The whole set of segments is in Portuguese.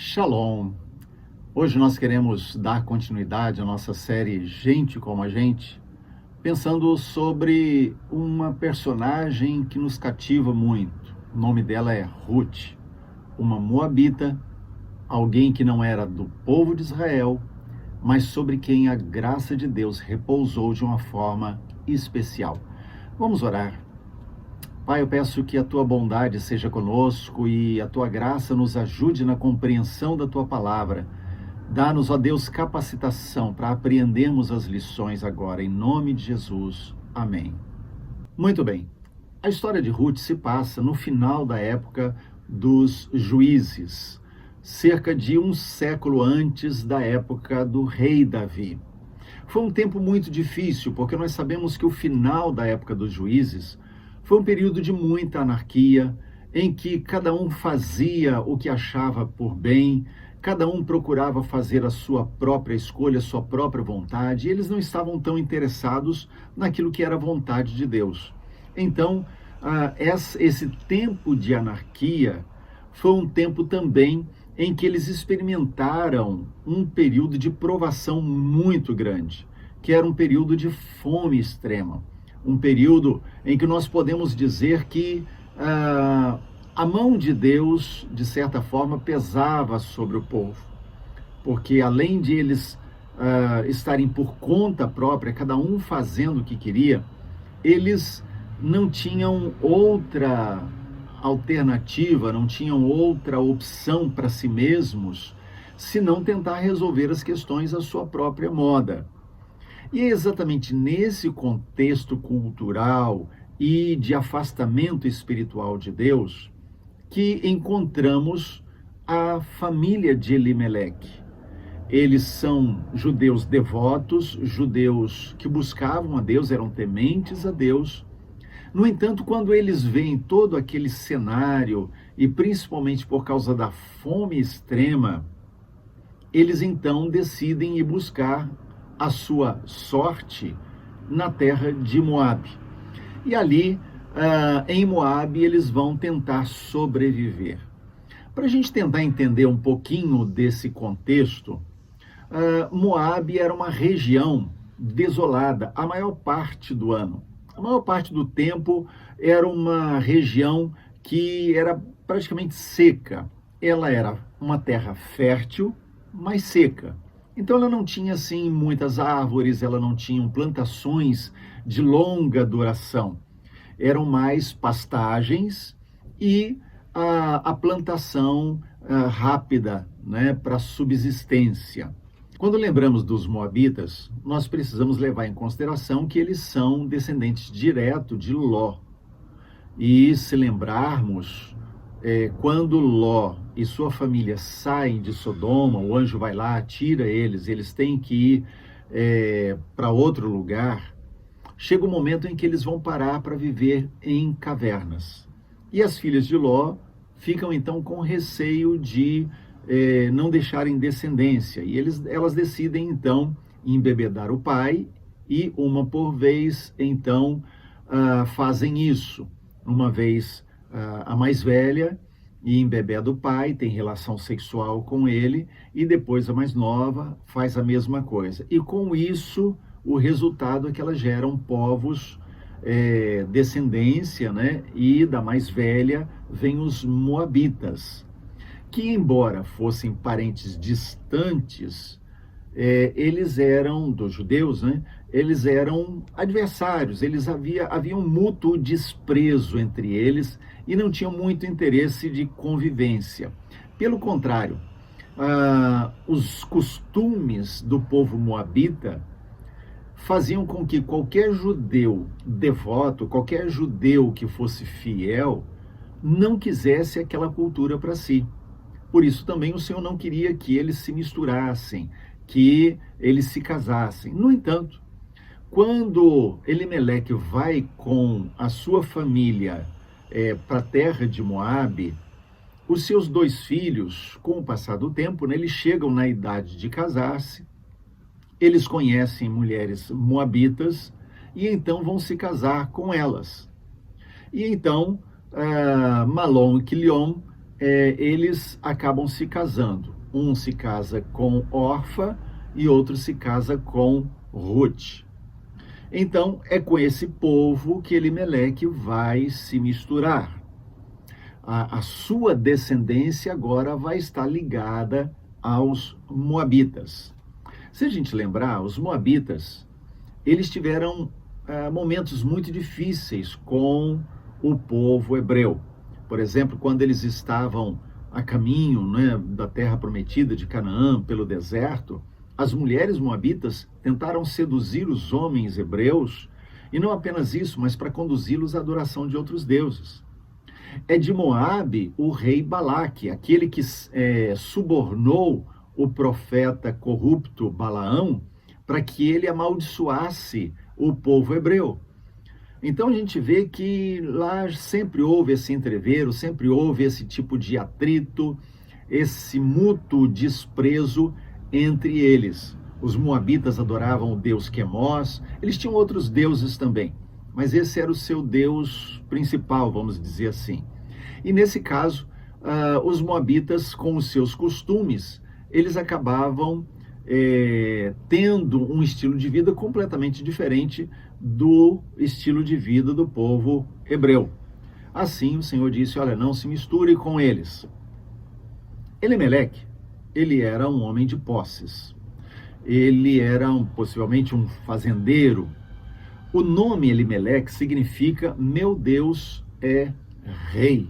Shalom! Hoje nós queremos dar continuidade à nossa série Gente como a Gente, pensando sobre uma personagem que nos cativa muito. O nome dela é Ruth, uma moabita, alguém que não era do povo de Israel, mas sobre quem a graça de Deus repousou de uma forma especial. Vamos orar. Pai, eu peço que a tua bondade seja conosco e a tua graça nos ajude na compreensão da tua palavra. Dá-nos, ó Deus, capacitação para apreendermos as lições agora, em nome de Jesus. Amém. Muito bem. A história de Ruth se passa no final da época dos juízes, cerca de um século antes da época do rei Davi. Foi um tempo muito difícil, porque nós sabemos que o final da época dos juízes foi um período de muita anarquia, em que cada um fazia o que achava por bem, cada um procurava fazer a sua própria escolha, a sua própria vontade, e eles não estavam tão interessados naquilo que era a vontade de Deus. Então, esse tempo de anarquia foi um tempo também em que eles experimentaram um período de provação muito grande, que era um período de fome extrema. Um período em que nós podemos dizer que a mão de Deus, de certa forma, pesava sobre o povo. Porque além de eles estarem por conta própria, cada um fazendo o que queria, eles não tinham outra alternativa, não tinham outra opção para si mesmos, senão tentar resolver as questões à sua própria moda. E é exatamente nesse contexto cultural e de afastamento espiritual de Deus que encontramos a família de Elimeleque. Eles são judeus devotos, judeus que buscavam a Deus, eram tementes a Deus. No entanto, quando eles veem todo aquele cenário, e principalmente por causa da fome extrema, eles então decidem ir buscar a sua sorte na terra de Moabe. E ali, em Moabe, eles vão tentar sobreviver. Para a gente tentar entender um pouquinho desse contexto, Moabe era uma região desolada a maior parte do ano. A maior parte do tempo era uma região que era praticamente seca. Ela era uma terra fértil, mas seca. Então ela não tinha assim muitas árvores, ela não tinha plantações de longa duração. Eram mais pastagens e a plantação rápida, né, para subsistência. Quando lembramos dos moabitas, nós precisamos levar em consideração que eles são descendentes direto de Ló. E se lembrarmos, quando Ló e sua família saem de Sodoma, o anjo vai lá, tira eles têm que ir para outro lugar, chega um momento em que eles vão parar para viver em cavernas. E as filhas de Ló ficam então com receio de não deixarem descendência, e elas decidem então embebedar o pai, e uma por vez então fazem isso. Uma vez a mais velha e embebeda o pai, tem relação sexual com ele, e depois a mais nova faz a mesma coisa. E com isso, o resultado é que elas geram povos, descendência, né? E da mais velha vem os moabitas, que embora fossem parentes distantes, eles eram, dos judeus, né? Eles eram adversários, havia um mútuo desprezo entre eles e não tinham muito interesse de convivência. Pelo contrário, os costumes do povo moabita faziam com que qualquer judeu devoto, qualquer judeu que fosse fiel, não quisesse aquela cultura para si. Por isso também o Senhor não queria que eles se misturassem, que eles se casassem. No entanto, quando Elimeleque vai com a sua família para a terra de Moabe, os seus 2 filhos, com o passar do tempo, né, eles chegam na idade de casar-se, eles conhecem mulheres moabitas e então vão se casar com elas. E então, Malom e Quilion eles acabam se casando. Um se casa com Orfa e outro se casa com Ruth. Então, é com esse povo que Elimeleque vai se misturar. A sua descendência agora vai estar ligada aos moabitas. Se a gente lembrar, os moabitas, eles tiveram momentos muito difíceis com o povo hebreu. Por exemplo, quando eles estavam a caminho, né, da terra prometida de Canaã, pelo deserto, as mulheres moabitas tentaram seduzir os homens hebreus, e não apenas isso, mas para conduzi-los à adoração de outros deuses. É de Moabe o rei Balaque, aquele que subornou o profeta corrupto Balaão para que ele amaldiçoasse o povo hebreu. Então a gente vê que lá sempre houve esse entrevero, sempre houve esse tipo de atrito, esse mútuo desprezo entre eles. Os moabitas adoravam o deus Quemós, eles tinham outros deuses também, mas esse era o seu deus principal, vamos dizer assim. E nesse caso, os moabitas, com os seus costumes, eles acabavam tendo um estilo de vida completamente diferente do estilo de vida do povo hebreu. Assim, o Senhor disse, olha, não se misture com eles. Elimeleque, ele era um homem de posses. Ele era possivelmente um fazendeiro. O nome Elimeleque significa meu Deus é rei.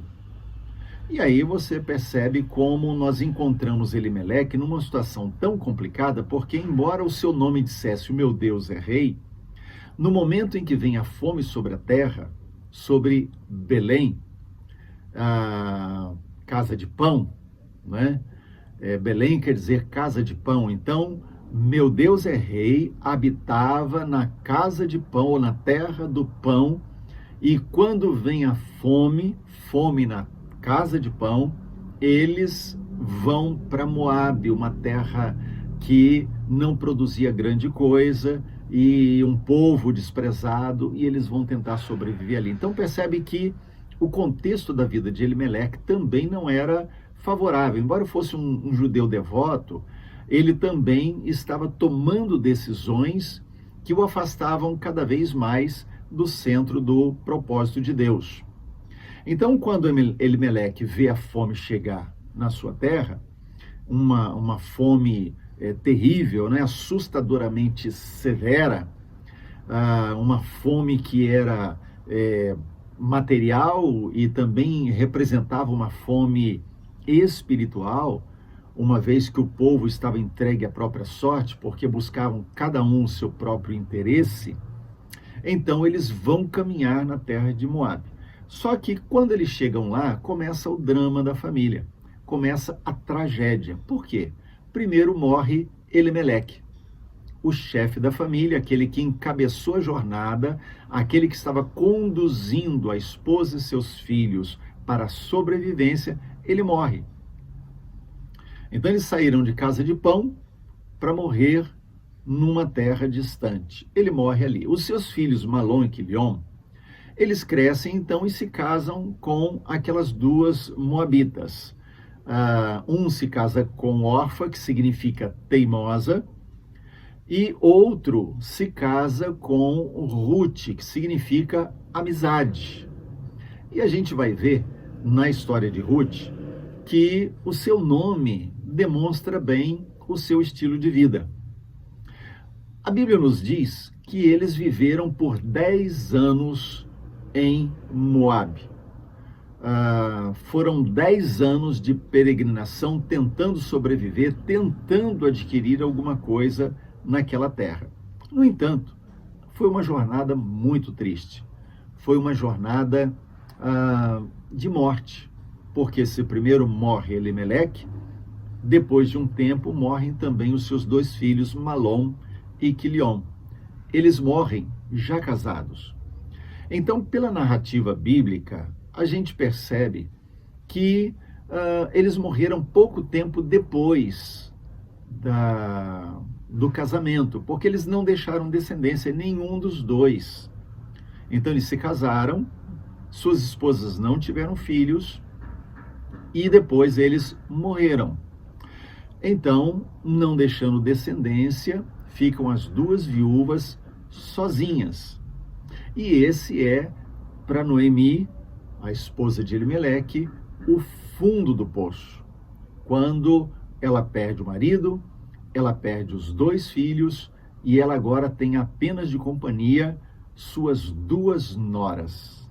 E aí você percebe como nós encontramos Elimeleque numa situação tão complicada, porque embora o seu nome dissesse o meu Deus é rei, no momento em que vem a fome sobre a terra, sobre Belém, a casa de pão, né? Belém quer dizer casa de pão, então meu Deus é rei, habitava na casa de pão, ou na terra do pão, e quando vem a fome na casa de pão, eles vão para Moabe, uma terra que não produzia grande coisa, e um povo desprezado, e eles vão tentar sobreviver ali. Então percebe que o contexto da vida de Elimeleque também não era favorável. Embora fosse um judeu devoto, ele também estava tomando decisões que o afastavam cada vez mais do centro do propósito de Deus. Então, quando Elimeleque vê a fome chegar na sua terra, uma fome terrível, né, assustadoramente severa, uma fome que era material e também representava uma fome espiritual, uma vez que o povo estava entregue à própria sorte, porque buscavam cada um o seu próprio interesse, então eles vão caminhar na terra de Moabe. Só que quando eles chegam lá, começa o drama da família, começa a tragédia. Por quê? Primeiro morre Elimeleque, o chefe da família, aquele que encabeçou a jornada, aquele que estava conduzindo a esposa e seus filhos para a sobrevivência, ele morre. Então eles saíram de casa de pão para morrer numa terra distante. Ele morre ali. Os seus filhos, Malom e Quilion, eles crescem então e se casam com aquelas duas moabitas. Um se casa com Orfa, que significa teimosa, e outro se casa com Ruth, que significa amizade. E a gente vai ver na história de Ruth que o seu nome demonstra bem o seu estilo de vida. A Bíblia nos diz que eles viveram por 10 anos em Moabe. Foram 10 anos de peregrinação tentando sobreviver, tentando adquirir alguma coisa naquela terra. No entanto, foi uma jornada muito triste. Foi uma jornada de morte, porque se primeiro morre Elimeleque, depois de um tempo morrem também os seus dois filhos, Malom e Quilion. Eles morrem já casados. Então, pela narrativa bíblica, a gente percebe que eles morreram pouco tempo depois do casamento, porque eles não deixaram descendência, nenhum dos dois. Então eles se casaram, suas esposas não tiveram filhos, e depois eles morreram. Então, não deixando descendência, ficam as duas viúvas sozinhas. E esse é, para Noemi, a esposa de Elimeleque, o fundo do poço. Quando ela perde o marido, ela perde os 2 filhos e ela agora tem apenas de companhia suas 2 noras.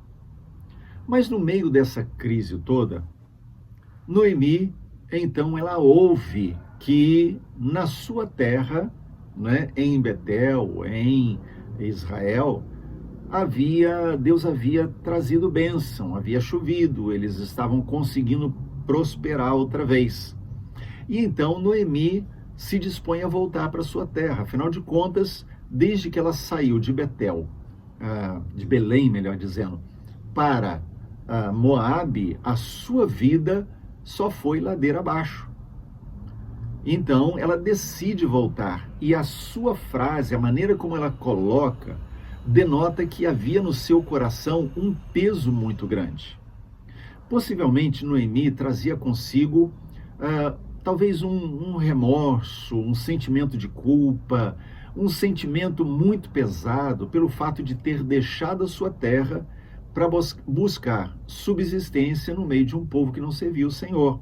Mas no meio dessa crise toda, Noemi, então, ela ouve que na sua terra, né, em Betel, em Israel, Deus havia trazido bênção, havia chovido, eles estavam conseguindo prosperar outra vez. E então Noemi se dispõe a voltar para sua terra. Afinal de contas, desde que ela saiu de Betel, de Belém, melhor dizendo, para Moabe, a sua vida só foi ladeira abaixo. Então, ela decide voltar. E a sua frase, a maneira como ela coloca, denota que havia no seu coração um peso muito grande. Possivelmente, Noemi trazia consigo talvez um remorso, um sentimento de culpa, um sentimento muito pesado pelo fato de ter deixado a sua terra para buscar subsistência no meio de um povo que não servia o Senhor.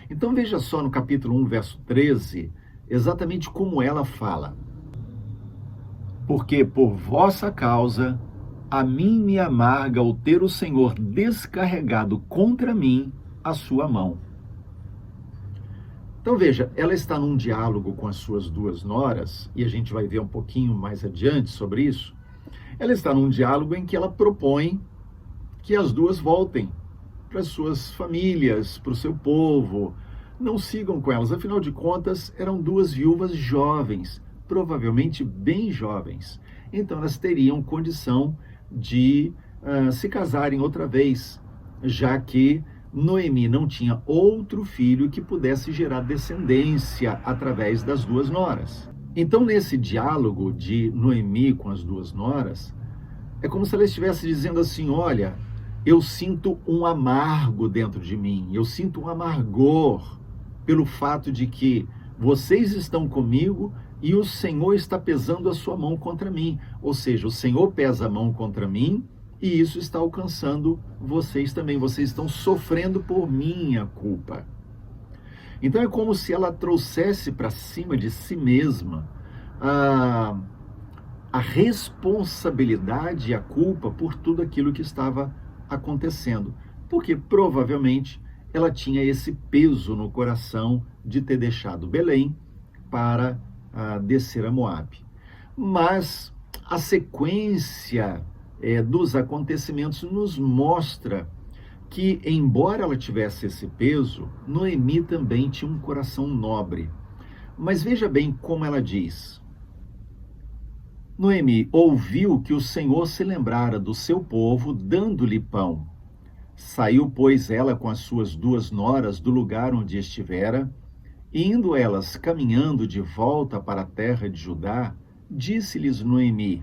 Então veja só no capítulo 1, verso 13, exatamente como ela fala. Porque por vossa causa, a mim me amarga o ter o Senhor descarregado contra mim a sua mão. Então veja, ela está num diálogo com as suas 2 noras, e a gente vai ver um pouquinho mais adiante sobre isso. Ela está num diálogo em que ela propõe que as 2 voltem para as suas famílias, para o seu povo, não sigam com elas. Afinal de contas, eram 2 viúvas jovens, provavelmente bem jovens. Então elas teriam condição de se casarem outra vez, já que Noemi não tinha outro filho que pudesse gerar descendência através das 2 noras. Então, nesse diálogo de Noemi com as 2 noras, é como se ela estivesse dizendo assim: olha, eu sinto um amargo dentro de mim, eu sinto um amargor pelo fato de que vocês estão comigo e o Senhor está pesando a sua mão contra mim. Ou seja, o Senhor pesa a mão contra mim e isso está alcançando vocês também. Vocês estão sofrendo por minha culpa. Então é como se ela trouxesse para cima de si mesma a responsabilidade e a culpa por tudo aquilo que estava acontecendo. Porque provavelmente ela tinha esse peso no coração de ter deixado Belém para descer a Moabe. Mas a sequência dos acontecimentos nos mostra que, embora ela tivesse esse peso, Noemi também tinha um coração nobre. Mas veja bem como ela diz. Noemi ouviu que o Senhor se lembrara do seu povo, dando-lhe pão. Saiu, pois, ela com as suas 2 noras do lugar onde estivera, e indo elas caminhando de volta para a terra de Judá, disse-lhes Noemi: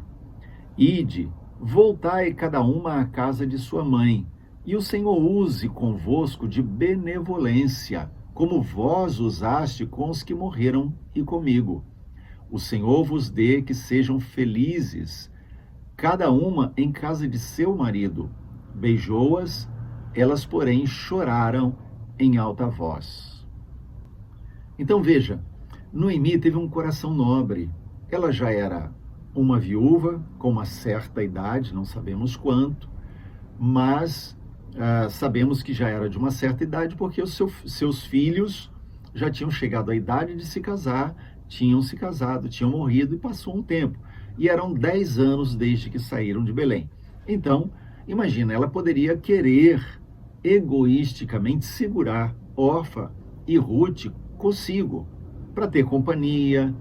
Ide, voltai cada uma à casa de sua mãe, e o Senhor use convosco de benevolência, como vós usaste com os que morreram e comigo. O Senhor vos dê que sejam felizes, cada uma em casa de seu marido. Beijou-as, elas, porém, choraram em alta voz. Então veja, Noemi teve um coração nobre. Ela já era uma viúva com uma certa idade, não sabemos quanto, mas sabemos que já era de uma certa idade porque os seus filhos já tinham chegado à idade de se casar, tinham se casado, tinham morrido e passou um tempo. E eram 10 anos desde que saíram de Belém. Então, imagina, ela poderia querer egoisticamente segurar Orfa e Ruth consigo, para ter companhia,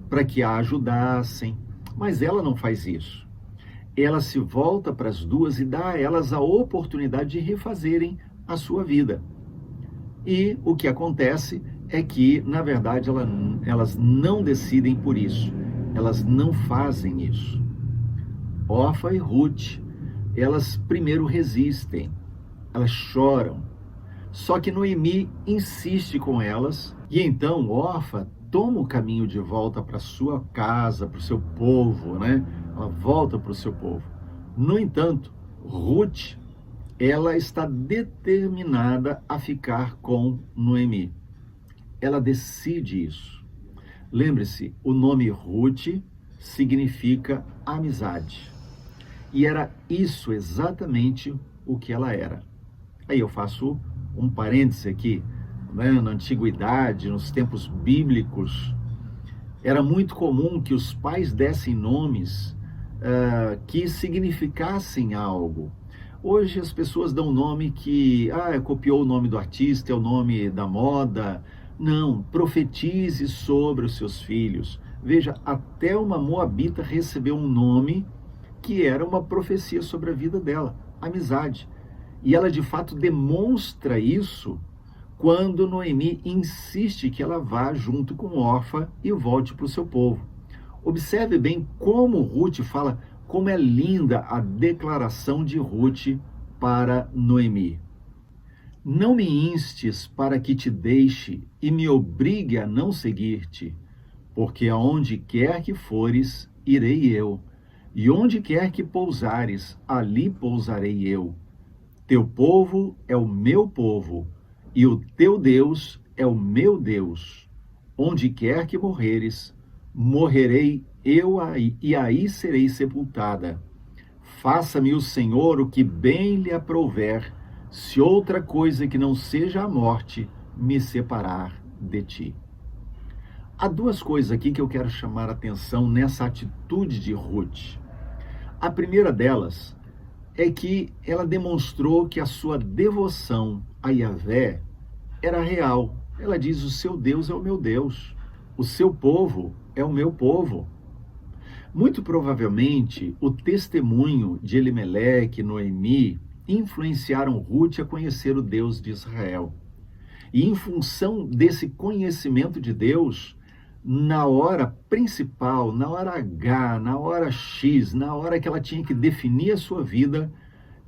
para que a ajudassem. Mas ela não faz isso. Ela se volta para as 2 e dá a elas a oportunidade de refazerem a sua vida. E o que acontece é que, na verdade, elas não decidem por isso. Elas não fazem isso. Orfa e Ruth, elas primeiro resistem. Elas choram. Só que Noemi insiste com elas, e então Orfa toma o caminho de volta para sua casa, para o seu povo, né? Ela volta para o seu povo. No entanto, Ruth, ela está determinada a ficar com Noemi. Ela decide isso. Lembre-se, o nome Ruth significa amizade. E era isso exatamente o que ela era. Aí eu faço um parêntese aqui, né? Na antiguidade, nos tempos bíblicos, era muito comum que os pais dessem nomes que significassem algo. Hoje as pessoas dão nome que, copiou o nome do artista, é o nome da moda. Não, profetize sobre os seus filhos. Veja, até uma moabita recebeu um nome que era uma profecia sobre a vida dela, amizade. E ela de fato demonstra isso quando Noemi insiste que ela vá junto com Orfa e volte para o seu povo. Observe bem como Ruth fala, como é linda a declaração de Ruth para Noemi. Não me instes para que te deixe e me obrigue a não seguir-te, porque aonde quer que fores, irei eu, e onde quer que pousares, ali pousarei eu. Teu povo é o meu povo, e o teu Deus é o meu Deus. Onde quer que morreres, morrerei eu aí, e aí serei sepultada. Faça-me o Senhor o que bem lhe aprouver, se outra coisa que não seja a morte me separar de ti. Há duas coisas aqui que eu quero chamar a atenção nessa atitude de Ruth. A primeira delas é que ela demonstrou que a sua devoção a Yahvé era real. Ela diz, o seu Deus é o meu Deus, o seu povo é o meu povo. Muito provavelmente, o testemunho de Elimeleque e Noemi influenciaram Ruth a conhecer o Deus de Israel. E em função desse conhecimento de Deus, na hora principal, na hora H, na hora X, na hora que ela tinha que definir a sua vida,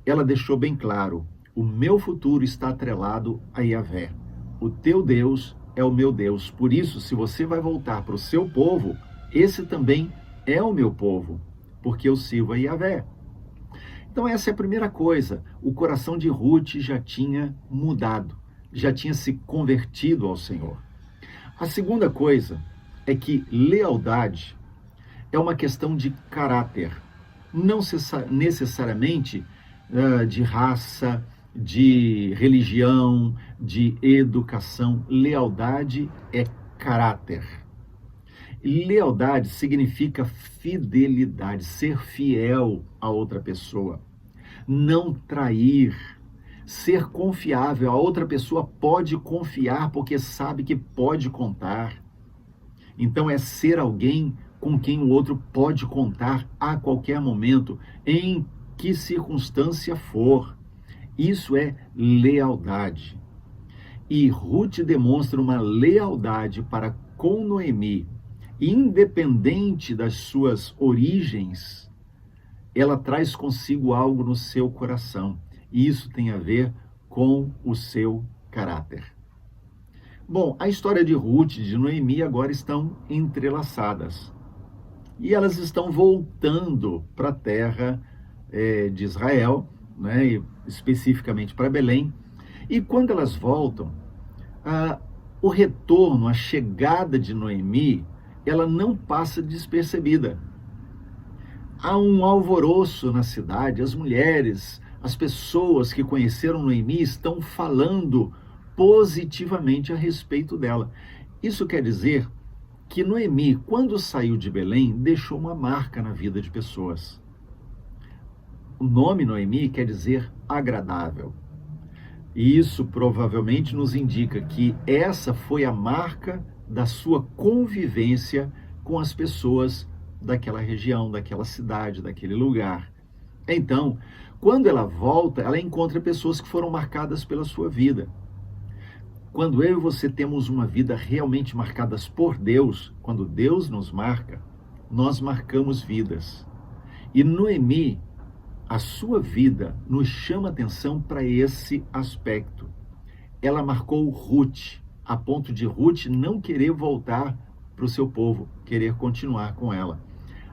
ela deixou bem claro, o meu futuro está atrelado a Yahvé. O teu Deus é o meu Deus. Por isso, se você vai voltar para o seu povo, esse também é o meu povo, porque eu sirvo a Yahvé. Então essa é a primeira coisa. O coração de Ruth já tinha mudado, já tinha se convertido ao Senhor. A segunda coisa é que lealdade é uma questão de caráter, não necessariamente de raça, de religião, de educação. Lealdade é caráter. Lealdade significa fidelidade, ser fiel a outra pessoa, não trair, ser confiável. A outra pessoa pode confiar porque sabe que pode contar. Então é ser alguém com quem o outro pode contar a qualquer momento, em que circunstância for. Isso é lealdade. E Ruth demonstra uma lealdade para com Noemi, independente das suas origens. Ela traz consigo algo no seu coração, e isso tem a ver com o seu caráter. Bom, a história de Ruth e de Noemi agora estão entrelaçadas. E elas estão voltando para a terra de Israel, né, especificamente para Belém. E quando elas voltam, o retorno, a chegada de Noemi, ela não passa despercebida. Há um alvoroço na cidade, as mulheres, as pessoas que conheceram Noemi estão falando positivamente a respeito dela. Isso quer dizer que Noemi, quando saiu de Belém, deixou uma marca na vida de pessoas. O nome Noemi quer dizer agradável. E isso provavelmente nos indica que essa foi a marca da sua convivência com as pessoas daquela região, daquela cidade, daquele lugar. Então, quando ela volta, ela encontra pessoas que foram marcadas pela sua vida. Quando eu e você temos uma vida realmente marcadas por Deus, quando Deus nos marca, nós marcamos vidas. E Noemi, a sua vida nos chama atenção para esse aspecto. ela marcou Ruth, a ponto de Ruth não querer voltar para o seu povo, querer continuar com ela.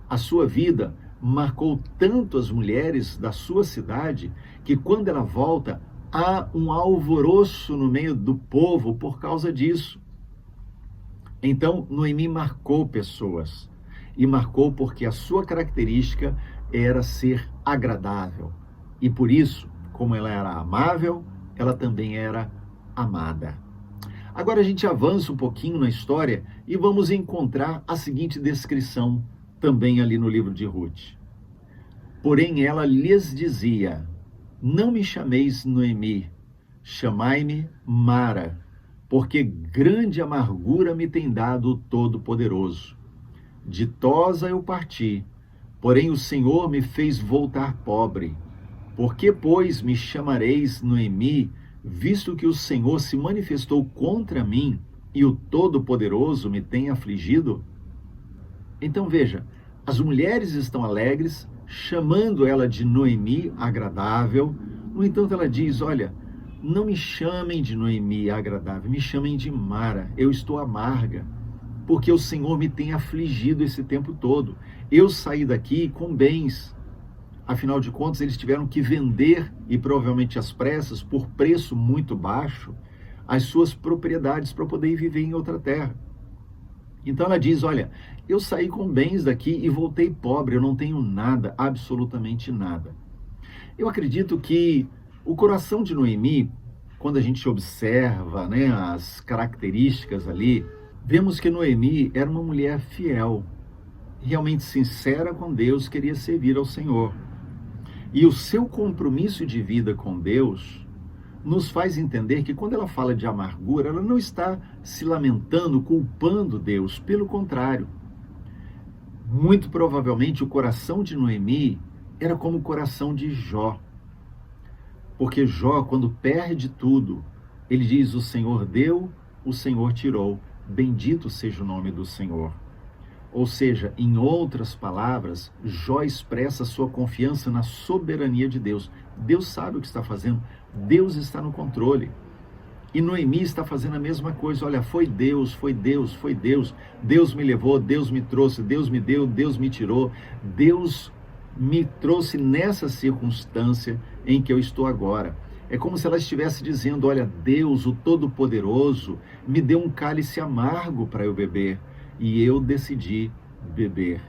A sua vida marcou tanto as mulheres da sua cidade que quando ela volta, há um alvoroço no meio do povo por causa disso. Então, Noemi marcou pessoas, e marcou porque a sua característica era ser agradável. E por isso, como ela era amável, ela também era amada. Agora a gente avança um pouquinho na história e vamos encontrar a seguinte descrição também ali no livro de Ruth. Porém ela lhes dizia: não me chameis Noemi, chamai-me Mara, porque grande amargura me tem dado o Todo-Poderoso. Ditosa eu parti, porém o Senhor me fez voltar pobre. Por que, pois, me chamareis Noemi, visto que o Senhor se manifestou contra mim e o Todo-Poderoso me tem afligido? Então veja, as mulheres estão alegres, chamando ela de Noemi, agradável. No entanto, ela diz: olha, não me chamem de Noemi, agradável, me chamem de Mara, eu estou amarga, porque o Senhor me tem afligido esse tempo todo. Eu saí daqui com bens. Afinal de contas, eles tiveram que vender, e provavelmente às pressas, por preço muito baixo, as suas propriedades para poder viver em outra terra. Então ela diz: olha, eu saí com bens daqui e voltei pobre, eu não tenho nada, absolutamente nada. Eu acredito que o coração de Noemi, quando a gente observa, né, as características ali, vemos que Noemi era uma mulher fiel, realmente sincera com Deus, queria servir ao Senhor. E o seu compromisso de vida com Deus nos faz entender que quando ela fala de amargura, ela não está se lamentando, culpando Deus. Pelo contrário, muito provavelmente o coração de Noemi era como o coração de Jó. Porque Jó, quando perde tudo, ele diz: o Senhor deu, o Senhor tirou. Bendito seja o nome do Senhor. Ou seja, em outras palavras, Jó expressa sua confiança na soberania de Deus. Deus sabe o que está fazendo, Deus está no controle. E Noemi está fazendo a mesma coisa. Olha, foi Deus, foi Deus, foi Deus. Deus me levou, Deus me trouxe, Deus me deu, Deus me tirou. Deus me trouxe nessa circunstância em que eu estou agora. É como se ela estivesse dizendo: olha, Deus, o Todo-Poderoso, me deu um cálice amargo para eu beber. E eu decidi beber.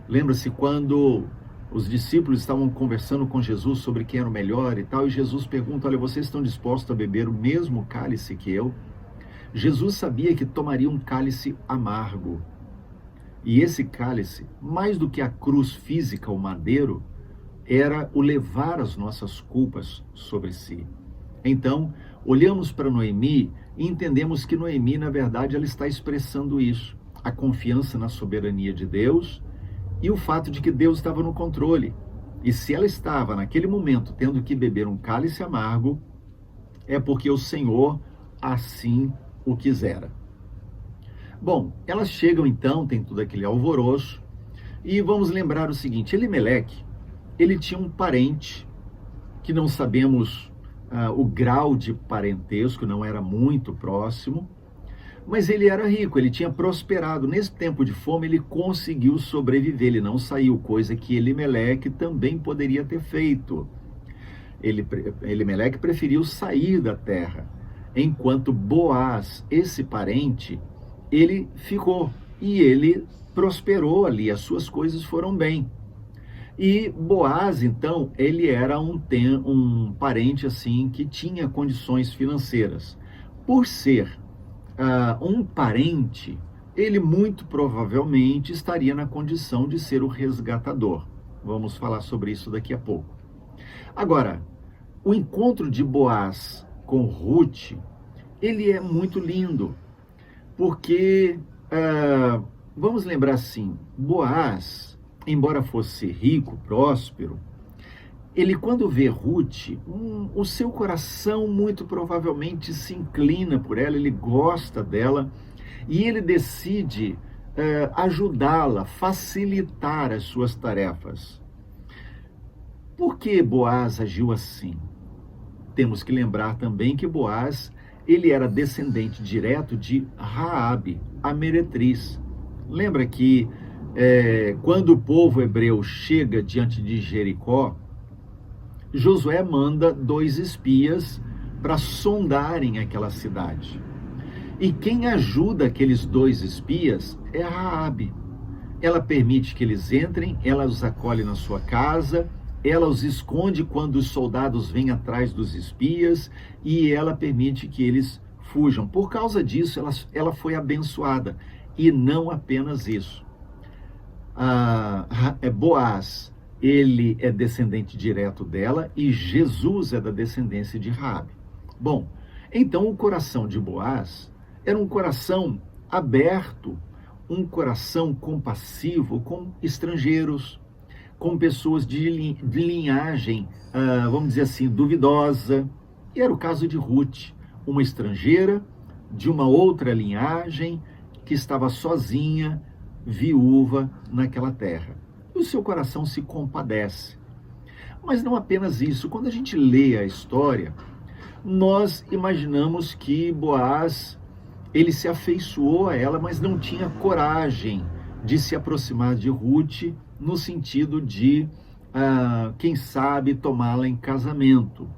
Lembra-se quando os discípulos estavam conversando com Jesus sobre quem era o melhor e tal, e Jesus pergunta: olha, vocês estão dispostos a beber o mesmo cálice que eu? Jesus sabia que tomaria um cálice amargo. E esse cálice, mais do que a cruz física, o madeiro, era o levar as nossas culpas sobre si. Então, olhamos para Noemi e entendemos que Noemi, na verdade, ela está expressando isso: a confiança na soberania de Deus e o fato de que Deus estava no controle. E se ela estava, naquele momento, tendo que beber um cálice amargo, é porque o Senhor assim o quisera. Bom, elas chegam então, tem todo aquele alvoroço, e vamos lembrar o seguinte: Elimeleque, ele tinha um parente, que não sabemos o grau de parentesco, não era muito próximo, mas ele era rico, ele tinha prosperado. Nesse tempo de fome, ele conseguiu sobreviver, ele não saiu, coisa que Elimeleque também poderia ter feito. Elimeleque preferiu sair da terra, enquanto Boaz, esse parente, ele ficou, e ele prosperou ali, as suas coisas foram bem. E Boaz, então, ele era um parente assim que tinha condições financeiras. Por ser um parente, ele muito provavelmente estaria na condição de ser o resgatador. Vamos falar sobre isso daqui a pouco. Agora, o encontro de Boaz com Ruth, ele é muito lindo, porque, vamos lembrar assim, Boaz, embora fosse rico, próspero, ele, quando vê Ruth, o seu coração muito provavelmente se inclina por ela, ele gosta dela, e ele decide ajudá-la, facilitar as suas tarefas. Por que Boaz agiu assim? temos que lembrar também que Boaz, ele era descendente direto de Raabe, a meretriz. Lembra que quando o povo hebreu chega diante de Jericó, Josué manda 2 espias para sondarem aquela cidade. E quem ajuda aqueles 2 espias é Raabe. Ela permite que eles entrem, ela os acolhe na sua casa, ela os esconde quando os soldados vêm atrás dos espias e ela permite que eles fujam. Por causa disso, ela foi abençoada. E não apenas isso. Boaz, ele é descendente direto dela e Jesus é da descendência de Raabe. Bom, então o coração de Boaz era um coração aberto, um coração compassivo com estrangeiros, com pessoas de linhagem, vamos dizer assim, duvidosa. E era o caso de Ruth, uma estrangeira de uma outra linhagem que estava sozinha, viúva naquela terra. E o seu coração se compadece. Mas não apenas isso. Quando a gente lê a história, nós imaginamos que Boaz, ele se afeiçoou a ela, mas não tinha coragem de se aproximar de Ruth, no sentido de, quem sabe, tomá-la em casamento.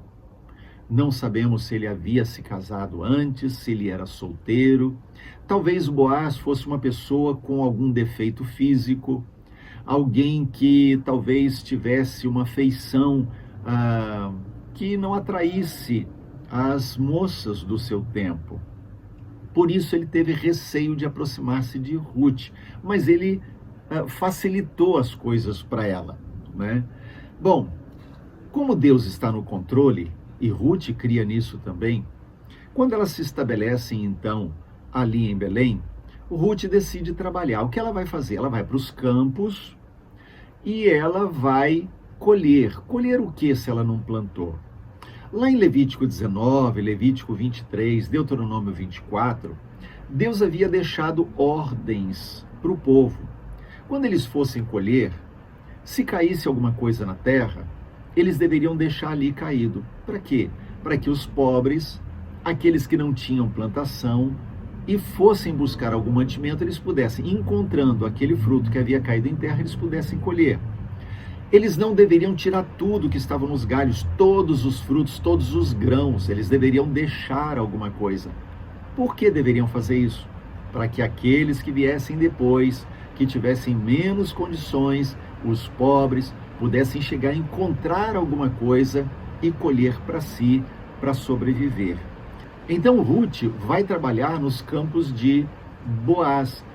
Não sabemos se ele havia se casado antes, se ele era solteiro. Talvez Boaz fosse uma pessoa com algum defeito físico, alguém que talvez tivesse uma feição que não atraísse as moças do seu tempo. Por isso ele teve receio de aproximar-se de Ruth, mas ele facilitou as coisas para ela, né? Bom, como Deus está no controle, e Ruth cria nisso também, quando elas se estabelecem então ali em Belém, Ruth decide trabalhar. O que ela vai fazer? Ela vai para os campos e ela vai colher. Colher o que se ela não plantou? Lá em Levítico 19, Levítico 23, Deuteronômio 24, Deus havia deixado ordens para o povo. Quando eles fossem colher, se caísse alguma coisa na terra, eles deveriam deixar ali caído. Para quê? Para que os pobres, aqueles que não tinham plantação e fossem buscar algum mantimento, eles pudessem, encontrando aquele fruto que havia caído em terra, eles pudessem colher. Eles não deveriam tirar tudo que estava nos galhos, todos os frutos, todos os grãos, eles deveriam deixar alguma coisa. Por que deveriam fazer isso? Para que aqueles que viessem depois, que tivessem menos condições, os pobres, pudessem chegar a encontrar alguma coisa e colher para si, para sobreviver. Então Ruth vai trabalhar nos campos de Boaz.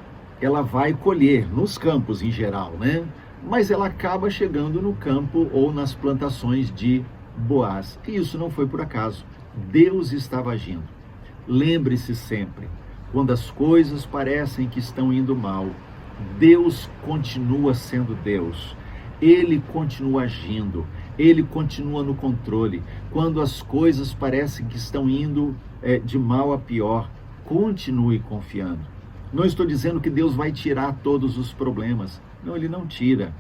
Ela vai colher nos campos em geral, né? Mas ela acaba chegando no campo ou nas plantações de Boaz. E isso não foi por acaso. Deus estava agindo. Lembre-se sempre, quando as coisas parecem que estão indo mal, Deus continua sendo Deus. Ele continua agindo, ele continua no controle. Quando as coisas parecem que estão indo de mal a pior, continue confiando. Não estou dizendo que Deus vai tirar todos os problemas. Não, ele não tira.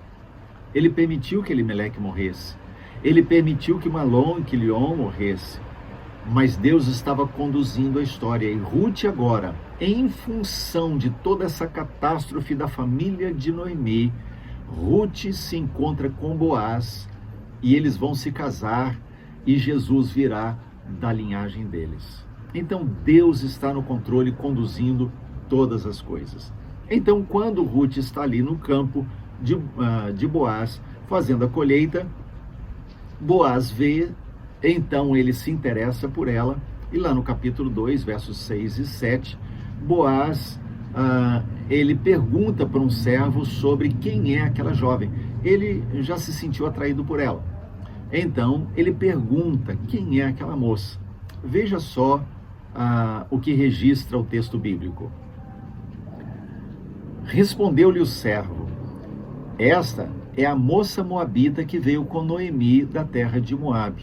Ele permitiu que Elimeleque morresse. Ele permitiu que Malom e Quilion morresse. Mas Deus estava conduzindo a história. E Ruth agora, em função de toda essa catástrofe da família de Noemi, Ruth se encontra com Boaz e eles vão se casar e Jesus virá da linhagem deles. Então Deus está no controle, conduzindo todas as coisas. Então quando Ruth está ali no campo de Boaz, fazendo a colheita, Boaz vê, então ele se interessa por ela, e lá no capítulo 2, versos 6 e 7, Boaz ele pergunta para um servo sobre quem é aquela jovem. Ele já se sentiu atraído por ela. Então, ele pergunta quem é aquela moça. Veja só o que registra o texto bíblico. Respondeu-lhe o servo: esta é a moça moabita que veio com Noemi da terra de Moabe.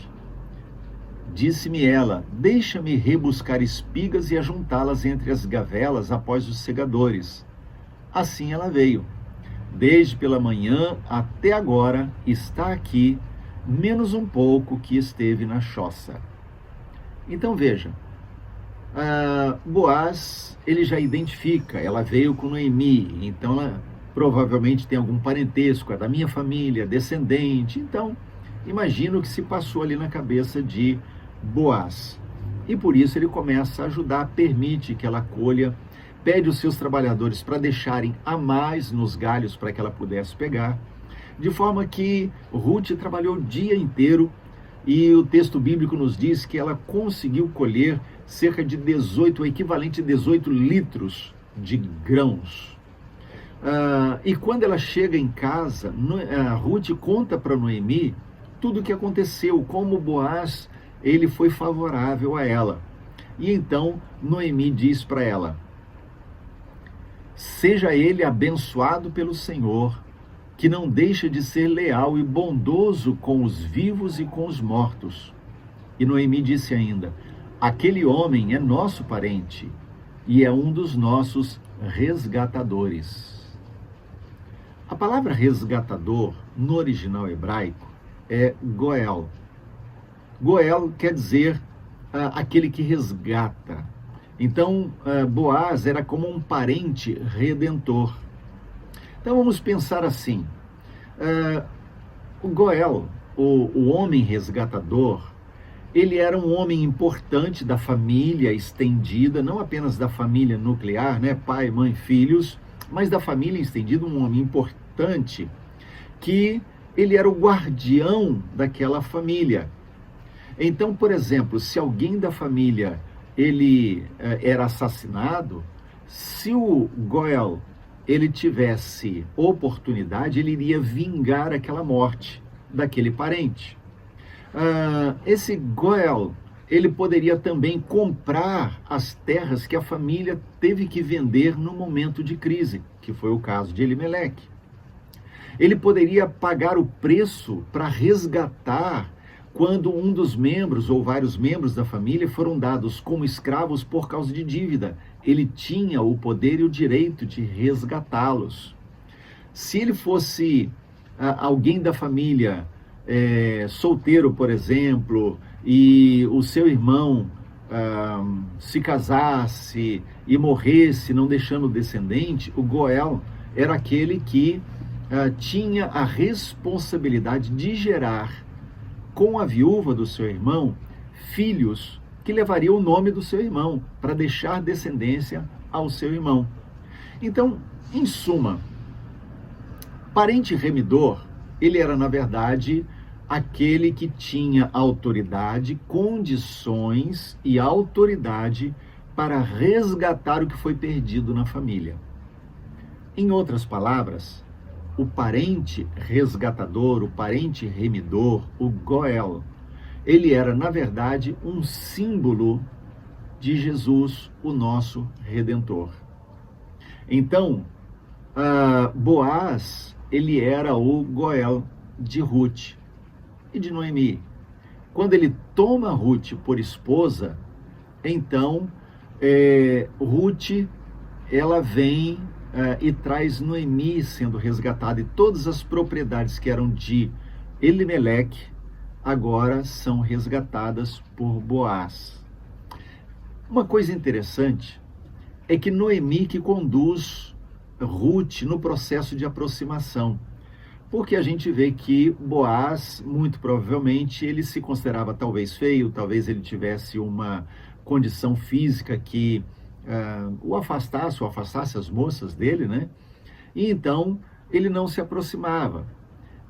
Disse-me ela: deixa-me rebuscar espigas e ajuntá-las entre as gavelas após os segadores. Assim ela veio. Desde pela manhã até agora está aqui, menos um pouco que esteve na choça. Então veja, Boaz, ele já identifica, ela veio com Noemi, então ela provavelmente tem algum parentesco, é da minha família, descendente. Então, imagino que se passou ali na cabeça de Boaz. E por isso ele começa a ajudar, permite que ela colha, pede os seus trabalhadores para deixarem a mais nos galhos para que ela pudesse pegar, de forma que Ruth trabalhou o dia inteiro e o texto bíblico nos diz que ela conseguiu colher cerca de 18, o equivalente a 18 litros de grãos. E quando ela chega em casa, Ruth conta para Noemi tudo o que aconteceu, como Boaz ele foi favorável a ela. E então Noemi diz para ela: seja ele abençoado pelo Senhor, que não deixa de ser leal e bondoso com os vivos e com os mortos. E Noemi disse ainda: aquele homem é nosso parente e é um dos nossos resgatadores. A palavra resgatador, no original hebraico, é Goel. Goel quer dizer aquele que resgata. Então, Boaz era como um parente redentor. Então, vamos pensar assim. O Goel, o homem resgatador, ele era um homem importante da família estendida, não apenas da família nuclear, né, pai, mãe, filhos, mas da família estendida, um homem importante, que ele era o guardião daquela família. Então, por exemplo, se alguém da família ele era assassinado, se o Goel ele tivesse oportunidade, ele iria vingar aquela morte daquele parente. Esse Goel, ele poderia também comprar as terras que a família teve que vender no momento de crise, que foi o caso de Elimeleque. Ele poderia pagar o preço para resgatar quando um dos membros ou vários membros da família foram dados como escravos por causa de dívida. Ele tinha o poder e o direito de resgatá-los. Se ele fosse alguém da família, solteiro, por exemplo, e o seu irmão se casasse e morresse, não deixando descendente, o Goel era aquele que tinha a responsabilidade de gerar com a viúva do seu irmão filhos que levariam o nome do seu irmão para deixar descendência ao seu irmão. Então, em suma, parente remidor, ele era na verdade aquele que tinha autoridade, condições e autoridade para resgatar o que foi perdido na família. Em outras palavras, o parente resgatador, o parente remidor, o Goel, ele era, na verdade, um símbolo de Jesus, o nosso Redentor. Então, Boaz, ele era o Goel de Ruth e de Noemi. Quando ele toma Ruth por esposa, então, Ruth, ela vem e traz Noemi sendo resgatada, e todas as propriedades que eram de Elimeleque agora são resgatadas por Boaz. Uma coisa interessante é que Noemi que conduz Ruth no processo de aproximação, porque a gente vê que Boaz, muito provavelmente, ele se considerava talvez feio, talvez ele tivesse uma condição física que o afastasse as moças dele, né? E então ele não se aproximava.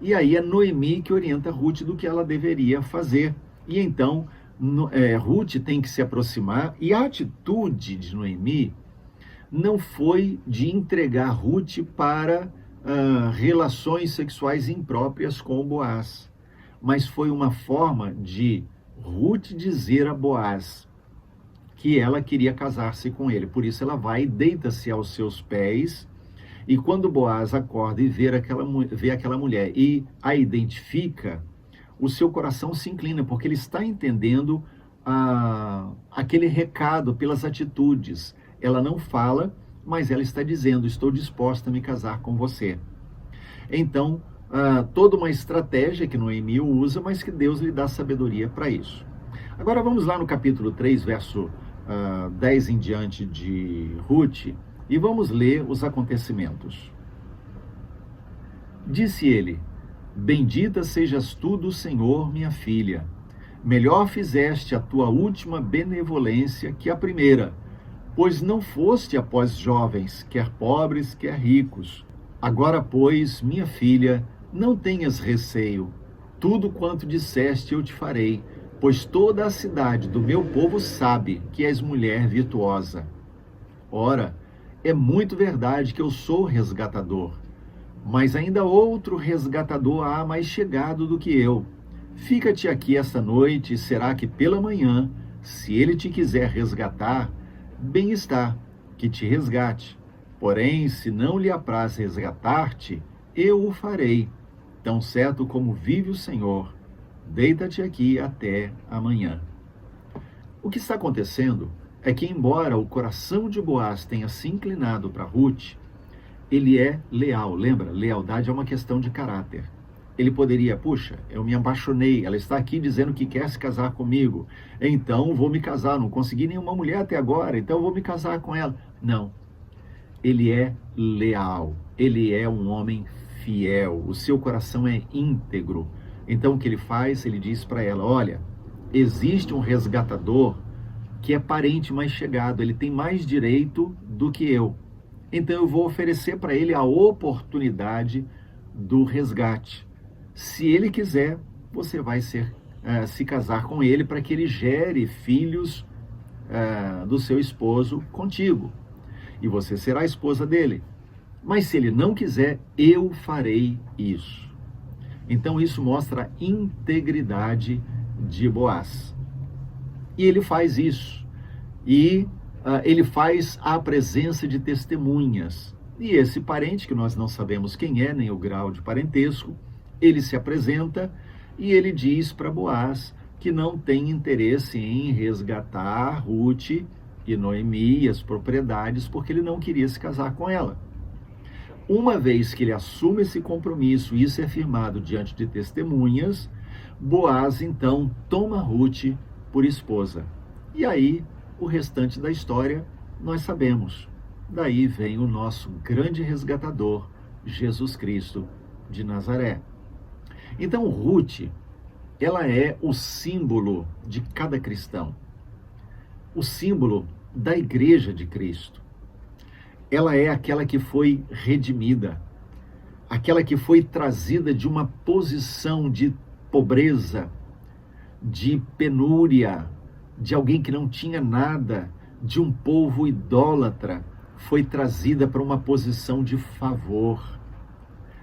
E aí é Noemi que orienta Ruth do que ela deveria fazer. E então Ruth tem que se aproximar, e a atitude de Noemi não foi de entregar Ruth para relações sexuais impróprias com Boaz, mas foi uma forma de Ruth dizer a Boaz que ela queria casar-se com ele. Por isso ela vai e deita-se aos seus pés, e quando Boaz acorda e vê aquela mulher e a identifica, o seu coração se inclina, porque ele está entendendo aquele recado pelas atitudes. Ela não fala, mas ela está dizendo: estou disposta a me casar com você. Então, toda uma estratégia que Noemi usa, mas que Deus lhe dá sabedoria para isso. Agora vamos lá no capítulo 3, verso 10 em diante de Ruth, e vamos ler os acontecimentos. Disse ele: Bendita sejas tu do Senhor, minha filha. Melhor fizeste a tua última benevolência que a primeira, pois não foste após jovens, quer pobres, quer ricos. Agora, pois, minha filha, não tenhas receio. Tudo quanto disseste eu te farei, pois toda a cidade do meu povo sabe que és mulher virtuosa. Ora, é muito verdade que eu sou resgatador, mas ainda outro resgatador há mais chegado do que eu. Fica-te aqui esta noite, e será que pela manhã, se ele te quiser resgatar, bem está, que te resgate. Porém, se não lhe apraz resgatar-te, eu o farei, tão certo como vive o Senhor. Deita-te aqui até amanhã. O que está acontecendo é que, embora o coração de Boaz tenha se inclinado para Ruth, ele é leal. Lembra? Lealdade é uma questão de caráter. Ele poderia, puxa, eu me apaixonei, ela está aqui dizendo que quer se casar comigo, então vou me casar, não consegui nenhuma mulher até agora, então vou me casar com ela. Não, ele é leal, ele é um homem fiel, o seu coração é íntegro. Então o que ele faz? Ele diz para ela, olha, existe um resgatador que é parente mais chegado, ele tem mais direito do que eu. Então eu vou oferecer para ele a oportunidade do resgate. Se ele quiser, você vai se casar com ele para que ele gere filhos do seu esposo contigo. E você será a esposa dele. Mas se ele não quiser, eu farei isso. Então isso mostra a integridade de Boaz. E ele faz isso. E ele faz a presença de testemunhas. E esse parente, que nós não sabemos quem é, nem o grau de parentesco, ele se apresenta e ele diz para Boaz que não tem interesse em resgatar Ruth e Noemi e as propriedades, porque ele não queria se casar com ela. Uma vez que ele assume esse compromisso, e isso é firmado diante de testemunhas, Boaz então toma Ruth por esposa. E aí, o restante da história nós sabemos. Daí vem o nosso grande resgatador, Jesus Cristo de Nazaré. Então, Ruth, ela é o símbolo de cada cristão, o símbolo da igreja de Cristo. Ela é aquela que foi redimida, aquela que foi trazida de uma posição de pobreza, de penúria, de alguém que não tinha nada, de um povo idólatra, foi trazida para uma posição de favor.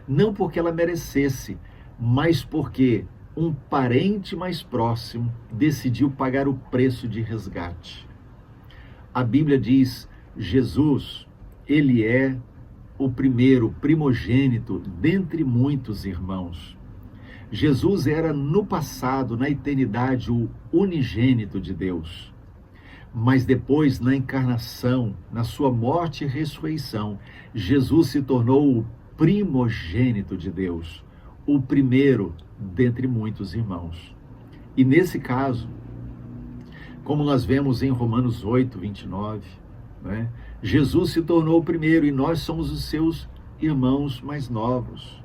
Não porque ela merecesse, mas porque um parente mais próximo decidiu pagar o preço de resgate. A Bíblia diz, Jesus, ele é o primeiro, primogênito, dentre muitos irmãos. Jesus era no passado, na eternidade, o unigênito de Deus. Mas depois, na encarnação, na sua morte e ressurreição, Jesus se tornou o primogênito de Deus, o primeiro dentre muitos irmãos. E nesse caso, como nós vemos em Romanos 8, 29, né, Jesus se tornou o primeiro e nós somos os seus irmãos mais novos.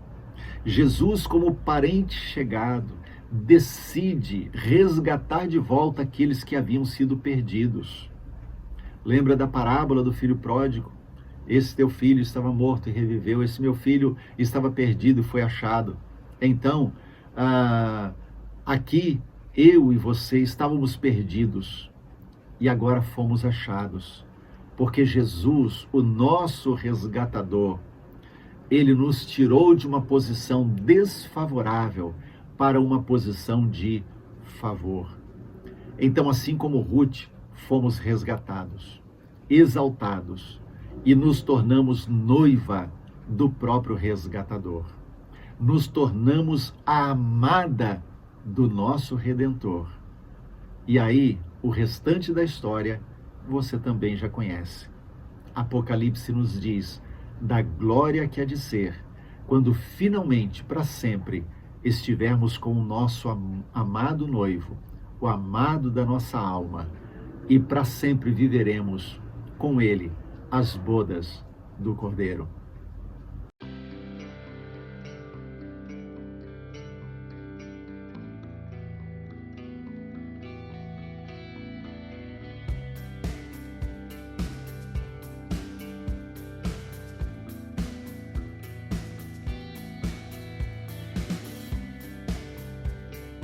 Jesus, como parente chegado, decide resgatar de volta aqueles que haviam sido perdidos. Lembra da parábola do filho pródigo? Esse teu filho estava morto e reviveu, esse meu filho estava perdido e foi achado. Então, aqui, eu e você estávamos perdidos e agora fomos achados. Porque Jesus, o nosso resgatador, ele nos tirou de uma posição desfavorável para uma posição de favor. Então, assim como Ruth, fomos resgatados, exaltados e nos tornamos noiva do próprio resgatador. Nos tornamos a amada do nosso Redentor. E aí, o restante da história, você também já conhece. Apocalipse nos diz da glória que há de ser, quando finalmente, para sempre, estivermos com o nosso amado noivo, o amado da nossa alma, e para sempre viveremos com ele as bodas do Cordeiro.